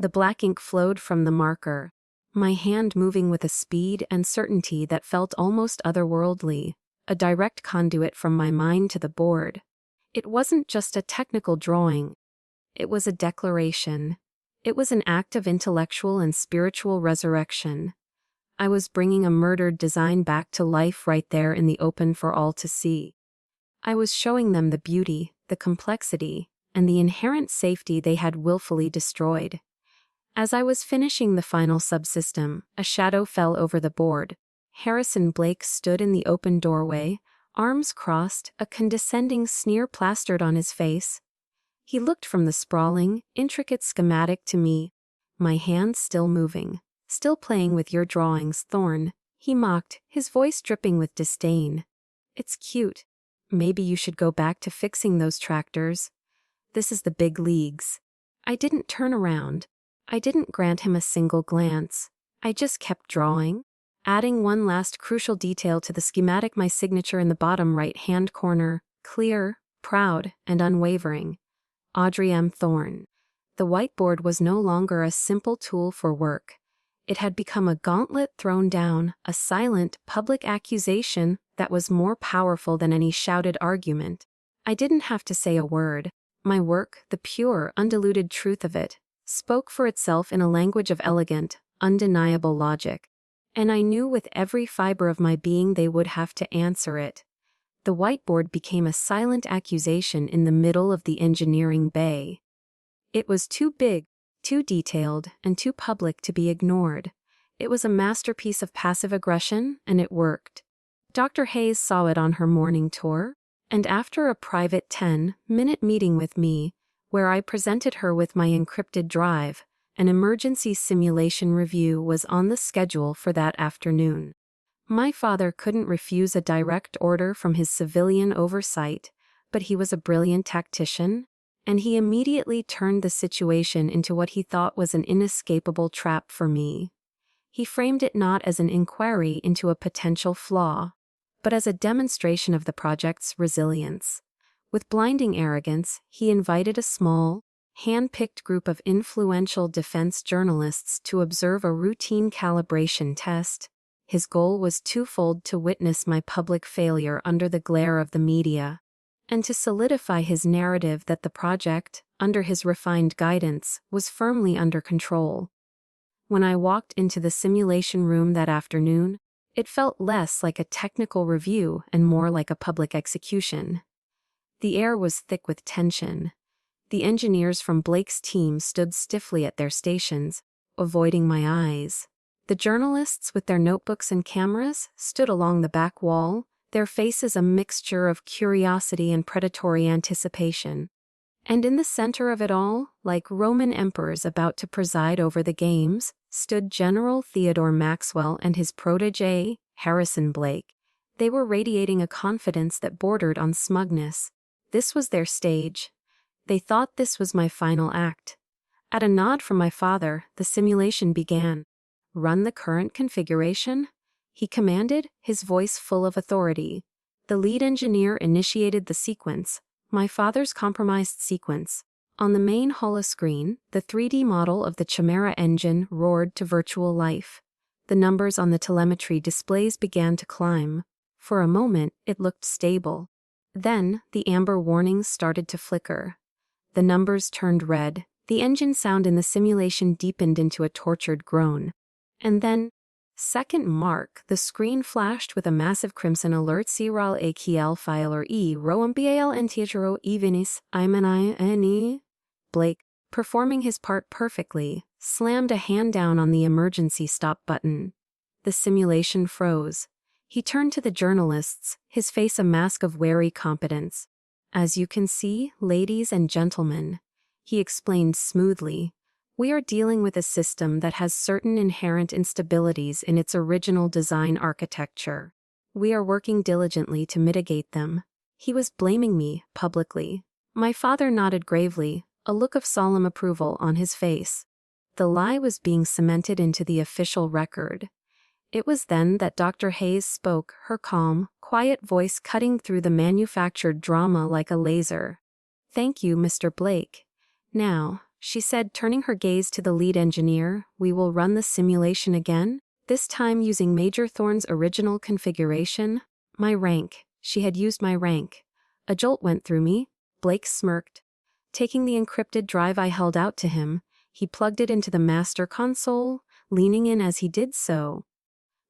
The black ink flowed from the marker, my hand moving with a speed and certainty that felt almost otherworldly, a direct conduit from my mind to the board. It wasn't just a technical drawing. It was a declaration. It was an act of intellectual and spiritual resurrection. I was bringing a murdered design back to life right there in the open for all to see. I was showing them the beauty, the complexity, and the inherent safety they had willfully destroyed. As I was finishing the final subsystem, a shadow fell over the board. Harrison Blake stood in the open doorway, arms crossed, a condescending sneer plastered on his face. He looked from the sprawling, intricate schematic to me, my hands still moving. "Still playing with your drawings, Thorne," he mocked, his voice dripping with disdain. "It's cute. Maybe you should go back to fixing those tractors. This is the big leagues." I didn't turn around. I didn't grant him a single glance. I just kept drawing, adding one last crucial detail to the schematic, my signature in the bottom right-hand corner, clear, proud, and unwavering. Audrey M. Thorne. The whiteboard was no longer a simple tool for work. It had become a gauntlet thrown down, a silent, public accusation that was more powerful than any shouted argument. I didn't have to say a word. My work, the pure, undiluted truth of it, spoke for itself in a language of elegant, undeniable logic. And I knew with every fiber of my being they would have to answer it. The whiteboard became a silent accusation in the middle of the engineering bay. It was too big, too detailed, and too public to be ignored. It was a masterpiece of passive aggression, and it worked. Dr. Hayes saw it on her morning tour, and after a private 10-minute meeting with me, where I presented her with my encrypted drive, an emergency simulation review was on the schedule for that afternoon. My father couldn't refuse a direct order from his civilian oversight, but he was a brilliant tactician, and he immediately turned the situation into what he thought was an inescapable trap for me. He framed it not as an inquiry into a potential flaw, but as a demonstration of the project's resilience. With blinding arrogance, he invited a small, hand-picked group of influential defense journalists to observe a routine calibration test. His goal was twofold: to witness my public failure under the glare of the media, and to solidify his narrative that the project, under his refined guidance, was firmly under control. When I walked into the simulation room that afternoon, it felt less like a technical review and more like a public execution. The air was thick with tension. The engineers from Blake's team stood stiffly at their stations, avoiding my eyes. The journalists, with their notebooks and cameras, stood along the back wall, their faces a mixture of curiosity and predatory anticipation. And in the center of it all, like Roman emperors about to preside over the games, stood General Theodore Maxwell and his protégé, Harrison Blake. They were radiating a confidence that bordered on smugness. This was their stage. They thought this was my final act. At a nod from my father, the simulation began. "Run the current configuration?" he commanded, his voice full of authority. The lead engineer initiated the sequence, my father's compromised sequence. On the main holoscreen, the 3D model of the Chimera engine roared to virtual life. The numbers on the telemetry displays began to climb. For a moment, it looked stable. Then, the amber warnings started to flicker. The numbers turned red. The engine sound in the simulation deepened into a tortured groan. And then, second mark, the screen flashed with a massive crimson alert. Cral AKL filer E rombal entierro evenis imani. Blake, performing his part perfectly, slammed a hand down on the emergency stop button. The simulation froze. He turned to the journalists, his face a mask of wary competence. "As you can see, ladies and gentlemen," he explained smoothly, "we are dealing with a system that has certain inherent instabilities in its original design architecture. We are working diligently to mitigate them." He was blaming me, publicly. My father nodded gravely, a look of solemn approval on his face. The lie was being cemented into the official record. It was then that Dr. Hayes spoke, her calm, quiet voice cutting through the manufactured drama like a laser. "Thank you, Mr. Blake. Now," she said, turning her gaze to the lead engineer, "we will run the simulation again, this time using Major Thorne's original configuration." My rank. She had used my rank. A jolt went through me. Blake smirked. Taking the encrypted drive I held out to him, he plugged it into the master console, leaning in as he did so.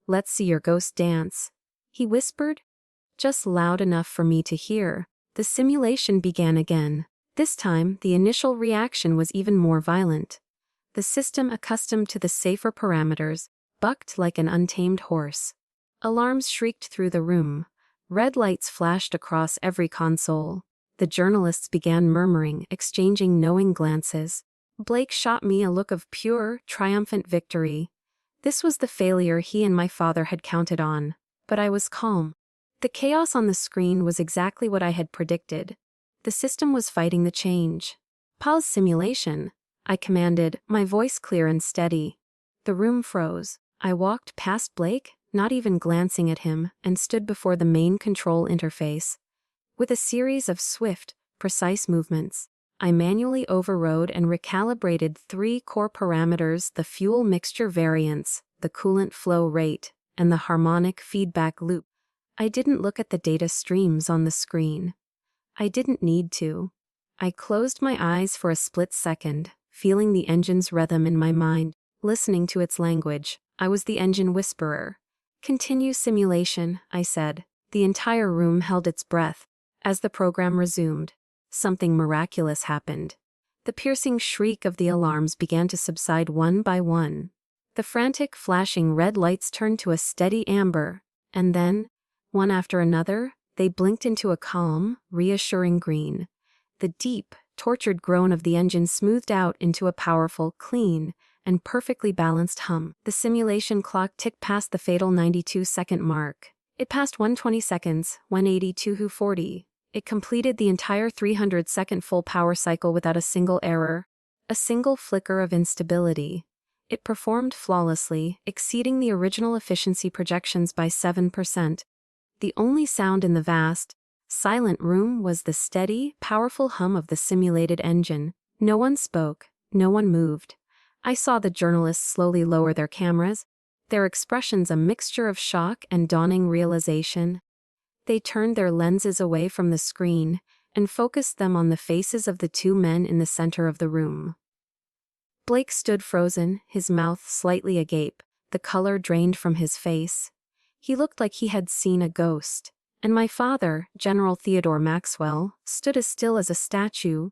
"Let's see your ghost dance," he whispered, just loud enough for me to hear. The simulation began again. This time, the initial reaction was even more violent. The system, accustomed to the safer parameters, bucked like an untamed horse. Alarms shrieked through the room. Red lights flashed across every console. The journalists began murmuring, exchanging knowing glances. Blake shot me a look of pure, triumphant victory. This was the failure he and my father had counted on. But I was calm. The chaos on the screen was exactly what I had predicted. The system was fighting the change. "Pause simulation," I commanded, my voice clear and steady. The room froze. I walked past Blake, not even glancing at him, and stood before the main control interface. With a series of swift, precise movements, I manually overrode and recalibrated 3 core parameters: the fuel mixture variance, the coolant flow rate, and the harmonic feedback loop. I didn't look at the data streams on the screen. I didn't need to. I closed my eyes for a split second, feeling the engine's rhythm in my mind, listening to its language. I was the engine whisperer. "Continue simulation," I said. The entire room held its breath. As the program resumed, something miraculous happened. The piercing shriek of the alarms began to subside one by one. The frantic flashing red lights turned to a steady amber, and then, one after another, they blinked into a calm, reassuring green. The deep, tortured groan of the engine smoothed out into a powerful, clean, and perfectly balanced hum. The simulation clock ticked past the fatal 92-second mark. It passed 120 seconds, 182-40. It completed the entire 300-second full power cycle without a single error, a single flicker of instability. It performed flawlessly, exceeding the original efficiency projections by 7%. The only sound in the vast, silent room was the steady, powerful hum of the simulated engine. No one spoke, no one moved. I saw the journalists slowly lower their cameras, their expressions a mixture of shock and dawning realization. They turned their lenses away from the screen and focused them on the faces of the two men in the center of the room. Blake stood frozen, his mouth slightly agape, the color drained from his face. He looked like he had seen a ghost. And my father, General Theodore Maxwell, stood as still as a statue,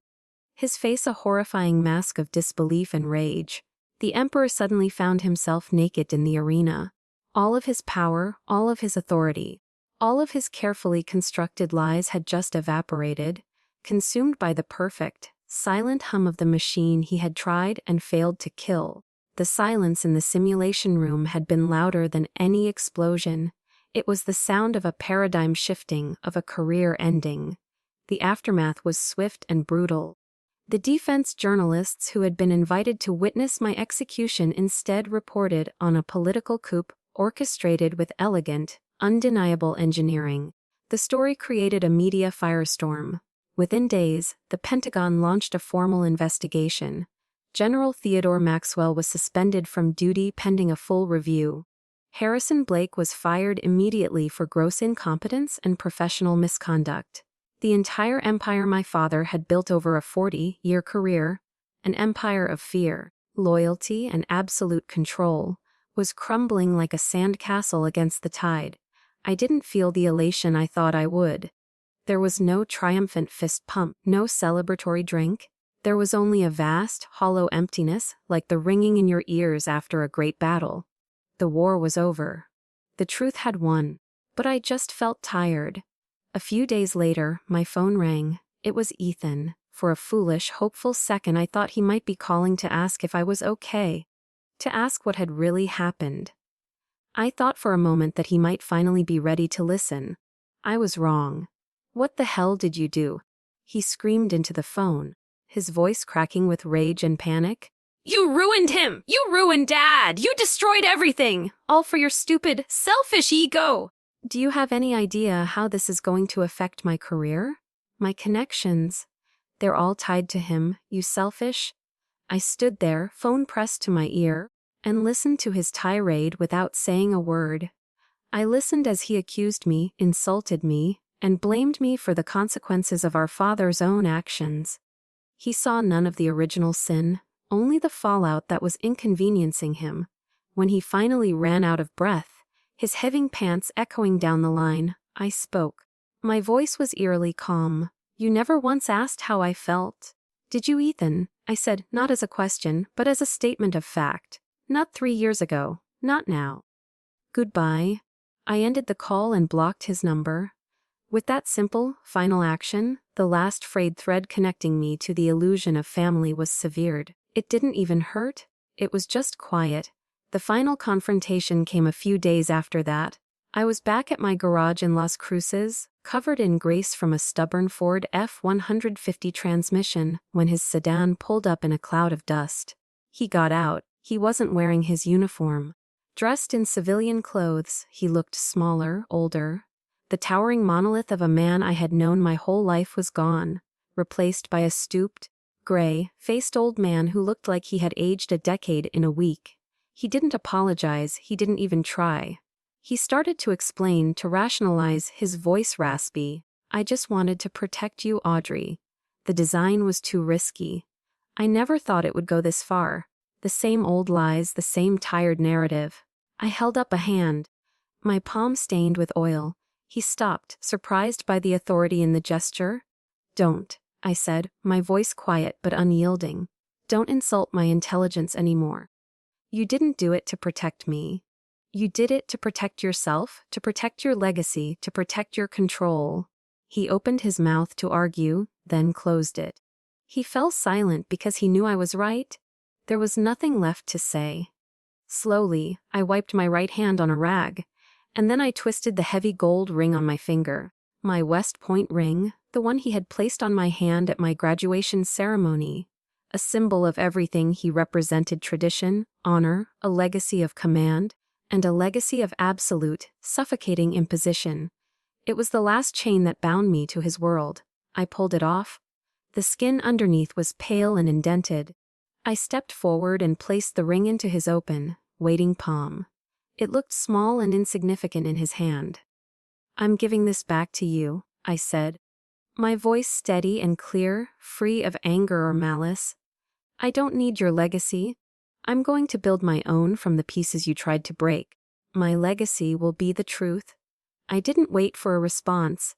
his face a horrifying mask of disbelief and rage. The Emperor suddenly found himself naked in the arena. All of his power, all of his authority, all of his carefully constructed lies had just evaporated, consumed by the perfect, silent hum of the machine he had tried and failed to kill. The silence in the simulation room had been louder than any explosion. It was the sound of a paradigm shifting, of a career ending. The aftermath was swift and brutal. The defense journalists who had been invited to witness my execution instead reported on a political coup orchestrated with elegant, undeniable engineering. The story created a media firestorm. Within days, the Pentagon launched a formal investigation. General Theodore Maxwell was suspended from duty pending a full review. Harrison Blake was fired immediately for gross incompetence and professional misconduct. The entire empire my father had built over a 40-year career, an empire of fear, loyalty, and absolute control, was crumbling like a sandcastle against the tide. I didn't feel the elation I thought I would. There was no triumphant fist pump, no celebratory drink. There was only a vast, hollow emptiness, like the ringing in your ears after a great battle. The war was over. The truth had won. But I just felt tired. A few days later, my phone rang. It was Ethan. For a foolish, hopeful second I thought he might be calling to ask if I was okay. To ask what had really happened. I thought for a moment that he might finally be ready to listen. I was wrong. "What the hell did you do?" he screamed into the phone, his voice cracking with rage and panic. "You ruined him! You ruined Dad! You destroyed everything! All for your stupid, selfish ego! Do you have any idea how this is going to affect my career? My connections? They're all tied to him, you selfish." I stood there, phone pressed to my ear, and listened to his tirade without saying a word. I listened as he accused me, insulted me, and blamed me for the consequences of our father's own actions. He saw none of the original sin, only the fallout that was inconveniencing him. When he finally ran out of breath, his heaving pants echoing down the line, I spoke. My voice was eerily calm. "You never once asked how I felt. Did you, Ethan?" I said, not as a question, but as a statement of fact. "Not 3 years ago. Not now. Goodbye." I ended the call and blocked his number. With that simple, final action, the last frayed thread connecting me to the illusion of family was severed. It didn't even hurt. It was just quiet. The final confrontation came a few days after that. I was back at my garage in Las Cruces, covered in grease from a stubborn Ford F-150 transmission, when his sedan pulled up in a cloud of dust. He got out. He wasn't wearing his uniform. Dressed in civilian clothes, he looked smaller, older. The towering monolith of a man I had known my whole life was gone, replaced by a stooped, gray-faced old man who looked like he had aged a decade in a week. He didn't apologize, he didn't even try. He started to explain, to rationalize, his voice raspy. "I just wanted to protect you, Audrey. The design was too risky. I never thought it would go this far. The same old lies, the same tired narrative." I held up a hand, my palm stained with oil. He stopped, surprised by the authority in the gesture. "Don't," I said, my voice quiet but unyielding. "Don't insult my intelligence anymore. You didn't do it to protect me. You did it to protect yourself, to protect your legacy, to protect your control." He opened his mouth to argue, then closed it. He fell silent because he knew I was right. There was nothing left to say. Slowly, I wiped my right hand on a rag, and then I twisted the heavy gold ring on my finger. My West Point ring, the one he had placed on my hand at my graduation ceremony. A symbol of everything he represented: tradition, honor, a legacy of command, and a legacy of absolute, suffocating imposition. It was the last chain that bound me to his world. I pulled it off. The skin underneath was pale and indented. I stepped forward and placed the ring into his open, waiting palm. It looked small and insignificant in his hand. "I'm giving this back to you," I said, my voice steady and clear, free of anger or malice. "I don't need your legacy. I'm going to build my own from the pieces you tried to break. My legacy will be the truth." I didn't wait for a response.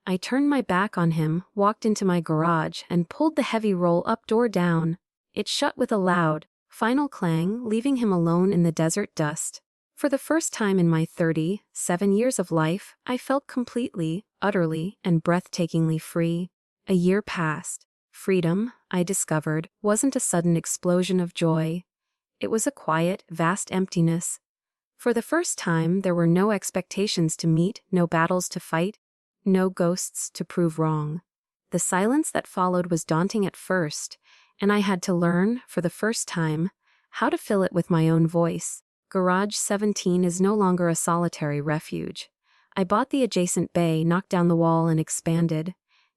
I turned my back on him, walked into my garage, and pulled the heavy roll-up door down. It shut with a loud, final clang, leaving him alone in the desert dust. For the first time in my 37 years of life, I felt completely, utterly, and breathtakingly free. A year passed. Freedom, I discovered, wasn't a sudden explosion of joy. It was a quiet, vast emptiness. For the first time, there were no expectations to meet, no battles to fight, no ghosts to prove wrong. The silence that followed was daunting at first, and I had to learn, for the first time, how to fill it with my own voice. Garage 17 is no longer a solitary refuge. I bought the adjacent bay, knocked down the wall, and expanded.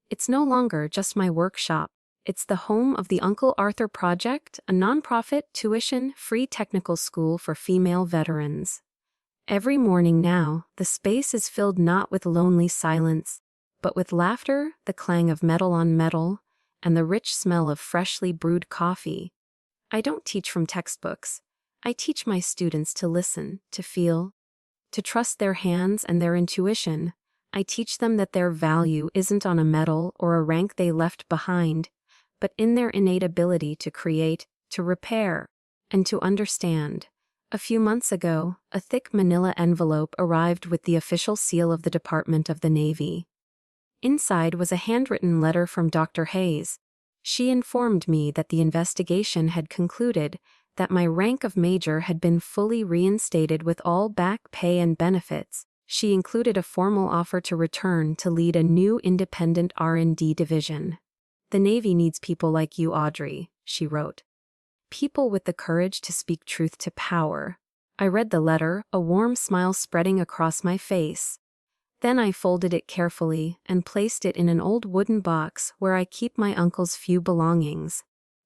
It's no longer just my workshop. It's the home of the Uncle Arthur Project, a nonprofit, tuition-free technical school for female veterans. Every morning now, the space is filled not with lonely silence, but with laughter, the clang of metal on metal, and the rich smell of freshly brewed coffee. I don't teach from textbooks. I teach my students to listen, to feel, to trust their hands and their intuition. I teach them that their value isn't on a medal or a rank they left behind, but in their innate ability to create, to repair, and to understand. A few months ago, a thick manila envelope arrived with the official seal of the Department of the Navy. Inside was a handwritten letter from Dr. Hayes. She informed me that the investigation had concluded, that my rank of major had been fully reinstated with all back pay and benefits. She included a formal offer to return to lead a new independent R&D division. "The Navy needs people like you, Audrey," she wrote. "People with the courage to speak truth to power." I read the letter, a warm smile spreading across my face. Then I folded it carefully and placed it in an old wooden box where I keep my uncle's few belongings.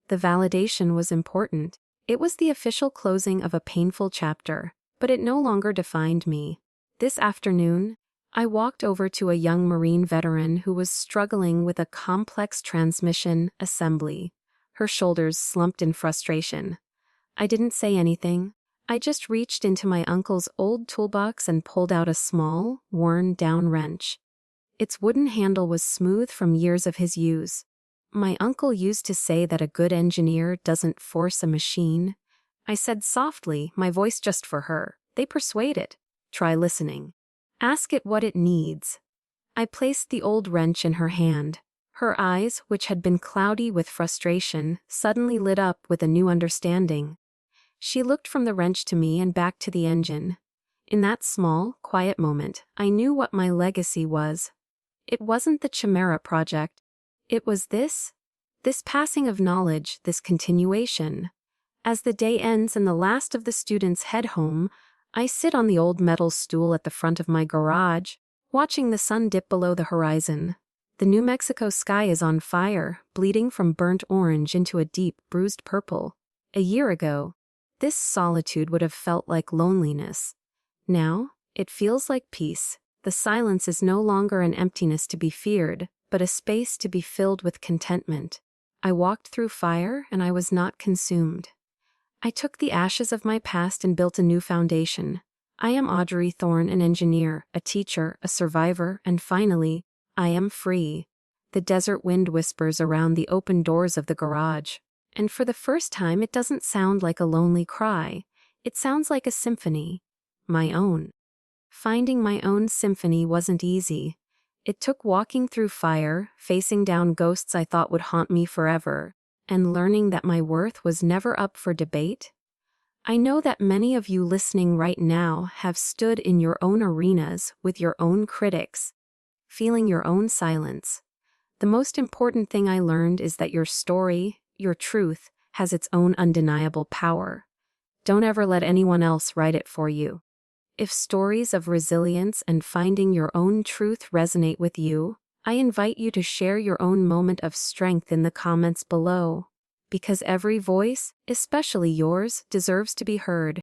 The validation was important. It was the official closing of a painful chapter, but it no longer defined me. This afternoon, I walked over to a young Marine veteran who was struggling with a complex transmission assembly. Her shoulders slumped in frustration. I didn't say anything. I just reached into my uncle's old toolbox and pulled out a small, worn-down wrench. Its wooden handle was smooth from years of his use. My uncle used to say that a good engineer doesn't force a machine. I said softly, my voice just for her. "They persuade it. Try listening. Ask it what it needs." I placed the old wrench in her hand. Her eyes, which had been cloudy with frustration, suddenly lit up with a new understanding. She looked from the wrench to me and back to the engine. In that small, quiet moment, I knew what my legacy was. It wasn't the Chimera project. It was this passing of knowledge, this continuation. As the day ends and the last of the students head home, I sit on the old metal stool at the front of my garage, watching the sun dip below the horizon. The New Mexico sky is on fire, bleeding from burnt orange into a deep, bruised purple. A year ago, this solitude would have felt like loneliness. Now, it feels like peace. The silence is no longer an emptiness to be feared, but a space to be filled with contentment. I walked through fire and I was not consumed. I took the ashes of my past and built a new foundation. I am Audrey Thorne, an engineer, a teacher, a survivor, and finally, I am free. The desert wind whispers around the open doors of the garage. And for the first time, it doesn't sound like a lonely cry. It sounds like a symphony. My own. Finding my own symphony wasn't easy. It took walking through fire, facing down ghosts I thought would haunt me forever, and learning that my worth was never up for debate. I know that many of you listening right now have stood in your own arenas with your own critics, feeling your own silence. The most important thing I learned is that your story, your truth, has its own undeniable power. Don't ever let anyone else write it for you. If stories of resilience and finding your own truth resonate with you, I invite you to share your own moment of strength in the comments below. Because every voice, especially yours, deserves to be heard.